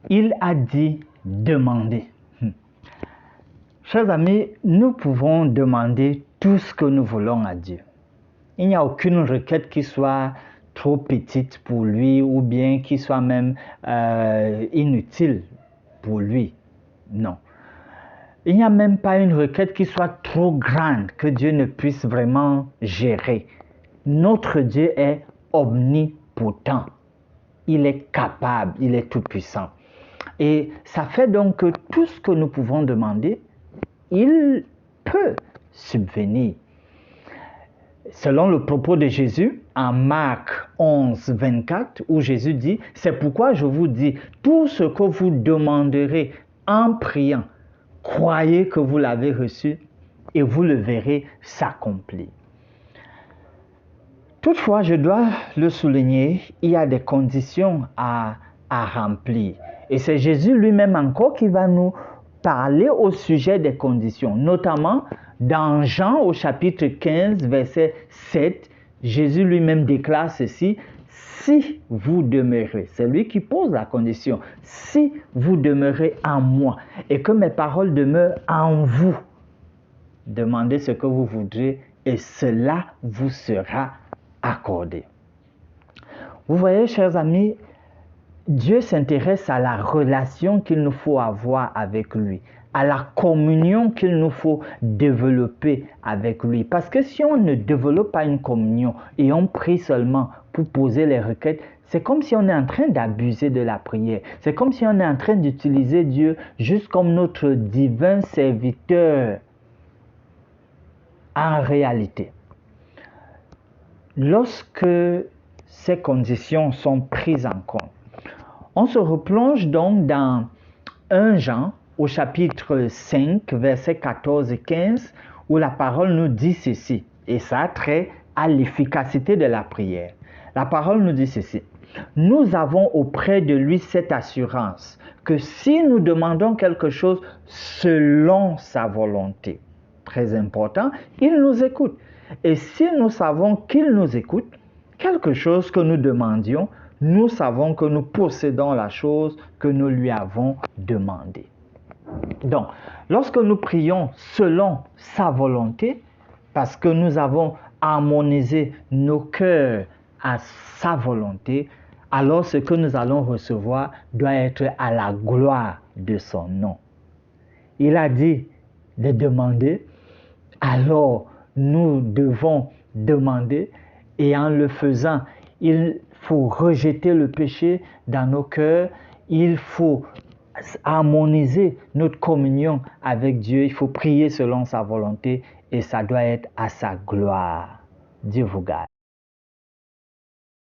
Il a dit demander. Chers amis, nous pouvons demander tout ce que nous voulons à Dieu. Il n'y a aucune requête qui soit trop petite pour lui ou bien qui soit même inutile pour lui. Non. Il n'y a même pas une requête qui soit trop grande que Dieu ne puisse vraiment gérer. Notre Dieu est omnipotent. Il est capable, il est tout-puissant. Et ça fait donc que tout ce que nous pouvons demander, il peut subvenir. Selon le propos de Jésus, en Marc 11, 24, où Jésus dit, « C'est pourquoi je vous dis, tout ce que vous demanderez en priant, croyez que vous l'avez reçu et vous le verrez s'accomplir. » Toutefois, je dois le souligner, il y a des conditions à remplir. Et c'est Jésus lui-même encore qui va nous parler au sujet des conditions. Notamment, dans Jean au chapitre 15, verset 7, Jésus lui-même déclare ceci, « Si vous demeurez », c'est lui qui pose la condition, « Si vous demeurez en moi et que mes paroles demeurent en vous, demandez ce que vous voudrez et cela vous sera accordé. » Vous voyez, chers amis, Dieu s'intéresse à la relation qu'il nous faut avoir avec lui, à la communion qu'il nous faut développer avec lui. Parce que si on ne développe pas une communion et on prie seulement pour poser les requêtes, c'est comme si on est en train d'abuser de la prière. C'est comme si on est en train d'utiliser Dieu juste comme notre divin serviteur. En réalité, lorsque ces conditions sont prises en compte, on se replonge donc dans 1 Jean au chapitre 5, versets 14 et 15, où la parole nous dit ceci, et ça a trait à l'efficacité de la prière. La parole nous dit ceci, « Nous avons auprès de lui cette assurance que si nous demandons quelque chose selon sa volonté, très important, il nous écoute. Et si nous savons qu'il nous écoute, quelque chose que nous demandions, nous savons que nous possédons la chose que nous lui avons demandée. » Donc, lorsque nous prions selon sa volonté, parce que nous avons harmonisé nos cœurs à sa volonté, alors ce que nous allons recevoir doit être à la gloire de son nom. Il a dit de demander, alors nous devons demander, et en le faisant, il faut rejeter le péché dans nos cœurs, il faut harmoniser notre communion avec Dieu, il faut prier selon sa volonté et ça doit être à sa gloire. Dieu vous garde.